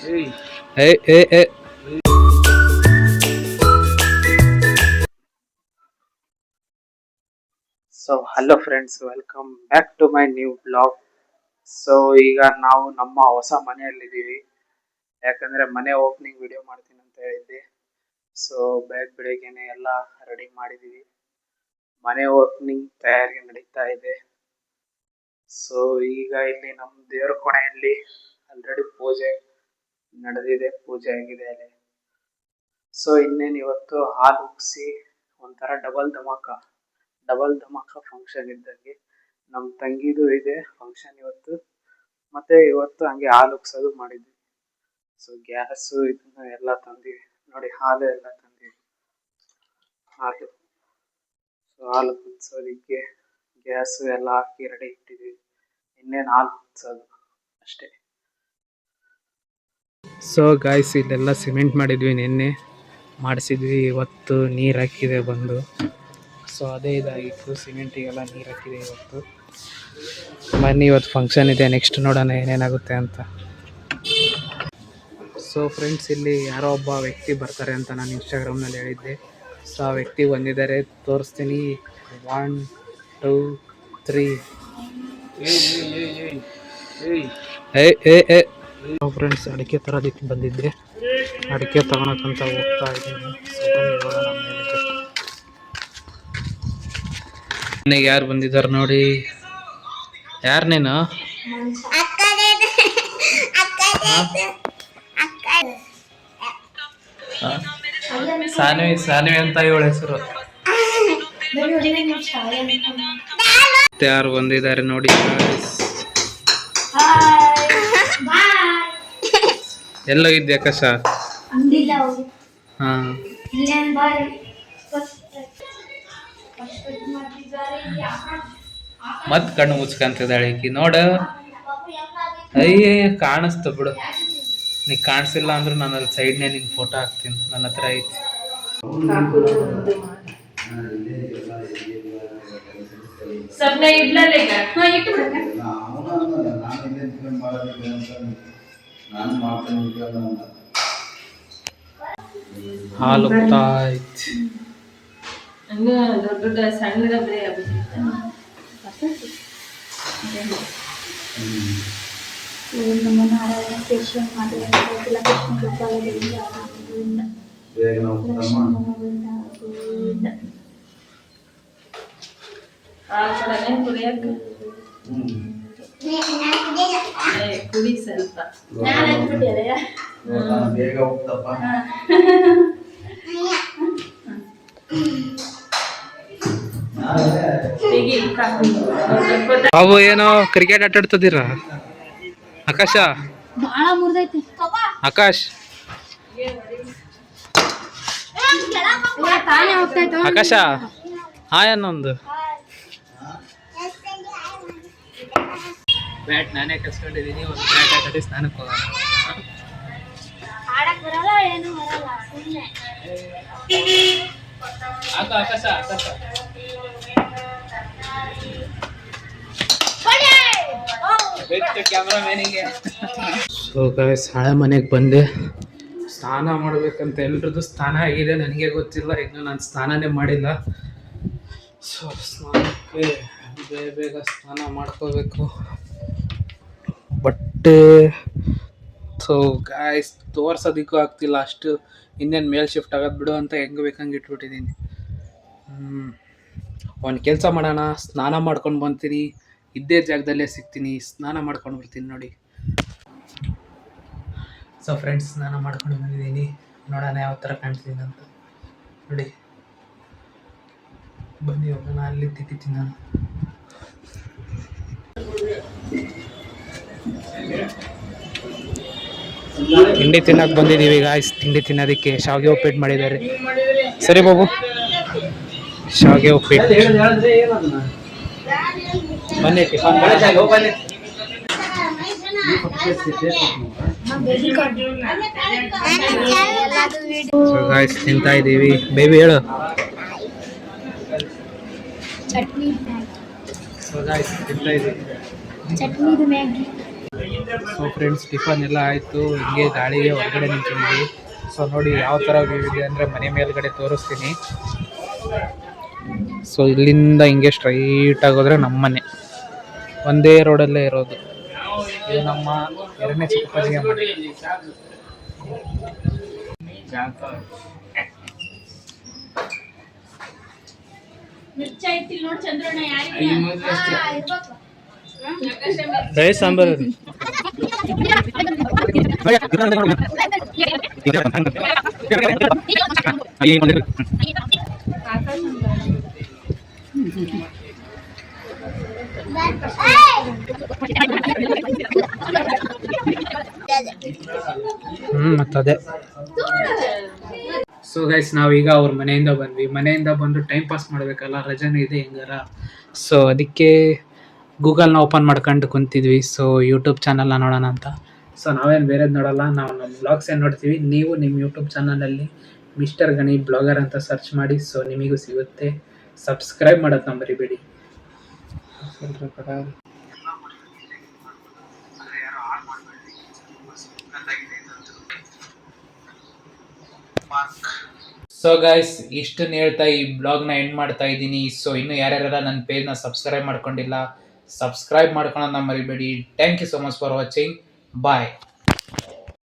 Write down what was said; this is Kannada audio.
Hey, hey, hey. So hello friends, welcome back to my new blog. So ಈಗ ನಾವು ನಮ್ಮ ಹೊಸ ಮನೆಯಲ್ಲಿದ್ದೀವಿ. ಯಾಕಂದರೆ ಮನೆ ಓಪನಿಂಗ್ ವಿಡಿಯೋ ಮಾಡ್ತೀನಿ ಅಂತ ಹೇಳಿದ್ದೆ. ಸೊ ಬೆಳಗ್ಗೆನೆ ಎಲ್ಲ ರೆಡಿ ಮಾಡಿದ್ದೀವಿ. ಮನೆ ಓಪನಿಂಗ್ ತಯಾರಿ ನಡೀತಾ ಇದೆ. ಸೊ ಈಗ ಇಲ್ಲಿ ನಮ್ಮ ದೇವರ ಕೋಣೆಯಲ್ಲಿ ಆಲ್ರೆಡಿ ಪೂಜೆ ನಡೆದಿದೆ, ಪೂಜೆ ಆಗಿದೆ ಅಲ್ಲಿ. ಸೊ ಇನ್ನೇನು ಇವತ್ತು ಹಾಲು ಉಗಿಸಿ ಒಂಥರ ಡಬಲ್ ಧಮಾಕ ಫಂಕ್ಷನ್ ಇದ್ದಂಗೆ. ನಮ್ಮ ತಂಗಿದು ಇದೆ ಫಂಕ್ಷನ್ ಇವತ್ತು. ಮತ್ತೆ ಇವತ್ತು ಹಂಗೆ ಹಾಲು ಉಗ್ಸೋದು ಮಾಡಿದ್ವಿ. ಸೊ ಗ್ಯಾಸು ಇದನ್ನ ಎಲ್ಲ ತಂದಿವಿ ನೋಡಿ, ಹಾಲು ಎಲ್ಲ ತಂದಿವಿ. ಹಾಲು ಹಾಲು ಕುದಿಸೋದಿಕ್ಕೆ ಗ್ಯಾಸು ಎಲ್ಲ ಹಾಕಿ ರೆಡಿ ಇಟ್ಟಿದ್ದೀವಿ. ಇನ್ನೇನು ಹಾಲು ಕುದಿಸೋದು ಅಷ್ಟೇ. ಸೊ ಗಾಯ್ಸ್, ಇಲ್ಲೆಲ್ಲ ಸಿಮೆಂಟ್ ಮಾಡಿದ್ವಿ, ನಿನ್ನೆ ಮಾಡಿಸಿದ್ವಿ. ಇವತ್ತು ನೀರು ಹಾಕಿದೆ ಬಂದು. ಸೊ ಅದೇ ಇದಾಗಿತ್ತು, ಸಿಮೆಂಟಿಗೆಲ್ಲ ನೀರು ಹಾಕಿದೆ ಇವತ್ತು. ಬನ್ನಿ, ಇವತ್ತು ಫಂಕ್ಷನ್ ಇದೆ, ನೆಕ್ಸ್ಟ್ ನೋಡೋಣ ಏನೇನಾಗುತ್ತೆ ಅಂತ. ಸೊ ಫ್ರೆಂಡ್ಸ್, ಇಲ್ಲಿ ಯಾರೋ ಒಬ್ಬ ವ್ಯಕ್ತಿ ಬರ್ತಾರೆ ಅಂತ ನಾನು ಇನ್ಸ್ಟಾಗ್ರಾಮ್ನಲ್ಲಿ ಹೇಳಿದ್ದೆ. ಸೊ ಆ ವ್ಯಕ್ತಿ ಬಂದಿದ್ದಾರೆ, ತೋರಿಸ್ತೀನಿ. 1 2 3. ಫ್ರೆಂಡ್ಸ್, ಅಡಿಕೆ ತರೋದಕ್ಕೆ ಬಂದಿದ್ದೆ. ಅಡಿಕೆ ತಗೊಳಕ್ಕಂತ ಹೋಗ್ತಾ ಇದ್ದೀನಿ. ಮನೆಗೆ ಯಾರು ಬಂದಿದ್ದಾರೆ ನೋಡಿ. ಯಾರು ನೀನು? ಸಾನ್ವಿ ಅಂತ ಇವಳ ಹೆಸರು. ಯಾರು ಬಂದಿದ್ದಾರೆ ನೋಡಿ. ಎಲ್ಲೋಗಿದ್ದೆ ಆಕಾಶ? ಹಾ, ಮತ್ ಕಣ್ಣು ಮುಚ್ಕಂತಿದ್ದಾಳೆ ಈಕಿ ನೋಡ. ಅಯ್ಯ, ಕಾಣಿಸ್ತು ಬಿಡು. ನೀ ಕಾಣಿಸಿಲ್ಲ ಅಂದ್ರೆ ನಾನು ಅಲ್ಲಿ ಸೈಡ್ನೇ ನಿನ್ ಫೋಟೋ ಹಾಕ್ತೀನಿ, ನನ್ನ ಹತ್ರ ಐತಿ. ಹಾಲು ಉಕ್ತಾಯ್ತು. ದೊಡ್ಡ ಸಣ್ಣ ನಾರಾಯಣ ಕೃಷ್ಣ ಕುಡಿ ಸ್ವಲ್ಪ ಬೇಗ ಹೋಗ್ತಪ್ಪ. ಬಾಬು, ಏನೋ ಕ್ರಿಕೆಟ್ ಆಟ ಆಡ್ತದಿರ? ಆಕಾಶ, ಆಕಾಶ್, ಆಕಾಶ, ಹಾಯ್ ಅನ್ನೊಂದು. ಬ್ಯಾಟ್ ನಾನೇ ಕಸ್ಕೊಂಡಿದ್ದೀನಿ, ಒಂದು ಬ್ಯಾಟ್ ಆಟಾಡಿ ಸ್ನಾನಕ್ಕೆ ಹೋಗೋಣ. ಆಕಾಶ ಸೊ ಗೈಸ್, ಹಳೆ ಮನೆಗೆ ಬಂದೆ. ಸ್ನಾನ ಮಾಡ್ಬೇಕಂತ ಎಲ್ರದ್ದು ಸ್ನಾನ ಆಗಿದೆ, ನನಗೆ ಗೊತ್ತಿಲ್ಲ, ಇನ್ನು ನಾನು ಸ್ನಾನನೇ ಮಾಡಿಲ್ಲ. ಸೊ ಸ್ನಾನಕ್ಕೆ ಬೇಗ ಸ್ನಾನ ಮಾಡ್ಕೋಬೇಕು. ಬಟ್ಟೆ ಸೊ ಗಾಯ್ಸ್ ತೋರ್ಸೋದಕ್ಕೂ ಆಗ್ತಿಲ್ಲ ಅಷ್ಟು. ಇನ್ನೇನು ಮೇಲೆ ಶಿಫ್ಟ್ ಆಗೋದು ಬಿಡು ಅಂತ ಹೆಂಗೆ ಬೇಕಂಗೆ ಇಟ್ಬಿಟ್ಟಿದ್ದೀನಿ. ಒಂದು ಕೆಲಸ ಮಾಡೋಣ, ಸ್ನಾನ ಮಾಡ್ಕೊಂಡು ಬಂತೀನಿ, ಇದ್ದೇ ಜಾಗದಲ್ಲೇ ಸಿಗ್ತೀನಿ, ಸ್ನಾನ ಮಾಡ್ಕೊಂಡು ಬರ್ತೀನಿ ನೋಡಿ. ಸೊ ಫ್ರೆಂಡ್ಸ್, ಸ್ನಾನ ಮಾಡ್ಕೊಂಡು ಬಂದಿದ್ದೀನಿ, ನೋಡೋಣ ಯಾವ ಥರ ಕಾಣ್ತೀನಿ ಅಂತ ನೋಡಿ. ಬನ್ನಿ ಹೋಗೋಣ, ಅಲ್ಲಿ ತಿಕ್ಕಿತೀನಿ ನಾನು. ತಿಂಡಿ ತಿನ್ನಕ್ಕೆ ಬಂದಿದ್ದೀವಿ ಗಾಯ್ಸ್. ತಿಂಡಿ ತಿನ್ನೋದಕ್ಕೆ ಶಾವಿಗೆ ಉಪ್ಪಿಟ್ಟು ಮಾಡಿದ್ದಾರೆ. ಸರಿ ಬಾಬು, ಶಾವಿಗೆ ಉಪ್ಪಿಟ್ಟು ಬನ್ನಿ. ಸೊ ಗಾಯ್ಸ್, ತಿಂತಾ ಇದ್ದೀವಿ. ಬೇಬಿ ಹೇಳು. ಚಟ್ನಿ. ಸೊ ಗಾಯ್ಸ್, ತಿಂತಾ ಇದ್ದೀವಿ. Chutney Maggi. So friends, tiffin ಎಲ್ಲ ಆಯಿತು. ಹಿಂಗೆ ಗಾಳಿಗೆ ಹೊರಗಡೆ ನಿಂತಿದ್ವಿ. ಸೊ ನೋಡಿ ಯಾವ ಥರ ವ್ಯೂ ಇದೆ ಅಂದರೆ ಮನೆ ಮೇಲ್ಗಡೆ ತೋರಿಸ್ತೀನಿ. ಸೊ ಇಲ್ಲಿಂದ ಹಿಂಗೆ ಸ್ಟ್ರೈಟಾಗಿ ಹೋದರೆ ನಮ್ಮ ಮನೆ ಒಂದೇ ರೋಡಲ್ಲೇ ಇರೋದು. ಇದು ನಮ್ಮ 2ನೇ ಚಿಕ್ಕಪ್ಪನಿಗೆ ಮನೆ. ದಯ ಸಾಂಬಾರು ಮತ್ತದೇ. ಸೊ ಗೈಸ್, ನಾವೀಗ ಅವ್ರ ಮನೆಯಿಂದ ಬಂದ್ವಿ. ಮನೆಯಿಂದ ಬಂದು ಟೈಮ್ ಪಾಸ್ ಮಾಡಬೇಕಲ್ಲ, ರಜಾನೇ ಇದೆ ಹೆಂಗಾರ. ಸೊ ಅದಕ್ಕೆ ಗೂಗಲ್ನ ಓಪನ್ ಮಾಡ್ಕೊಂಡು ಕುಂತಿದ್ವಿ. ಸೊ ಯೂಟ್ಯೂಬ್ ಚಾನಲ್ನ ನೋಡೋಣ ಅಂತ. ಸೊ ನಾವೇನು ಬೇರೆದು ನೋಡೋಲ್ಲ, ನಾವು ನಮ್ಮ ಬ್ಲಾಗ್ಸ್ ಏನು ನೋಡ್ತೀವಿ. ನೀವು ನಿಮ್ಮ ಯೂಟ್ಯೂಬ್ ಚಾನಲಲ್ಲಿ ಮಿಸ್ಟರ್ ಗಣಿ ಬ್ಲಾಗರ್ ಅಂತ ಸರ್ಚ್ ಮಾಡಿ. ಸೊ ನಿಮಗೂ ಸಿಗುತ್ತೆ. ಸಬ್ಸ್ಕ್ರೈಬ್ ಮಾಡೋದು ಮರಿಬೇಡಿ. ಸೊ ಗೈಸ್, ಇಷ್ಟನ್ನು ಹೇಳ್ತಾ ಈ ಬ್ಲಾಗ್ನ ಎಂಡ್ ಮಾಡ್ತಾ ಇದ್ದೀನಿ. ಸೊ ಇನ್ನು ಯಾರ್ಯಾರೆಲ್ಲ ನನ್ನ ಪೇಜ್ನ ಸಬ್ಸ್ಕ್ರೈಬ್ ಮಾಡ್ಕೊಂಡಿಲ್ಲ, ಸಬ್ಸ್ಕ್ರೈಬ್ ಮಾಡ್ಕೊಳ್ಳೋದನ್ನ ಮರಿಬೇಡಿ. Thank you so much for watching. Bye.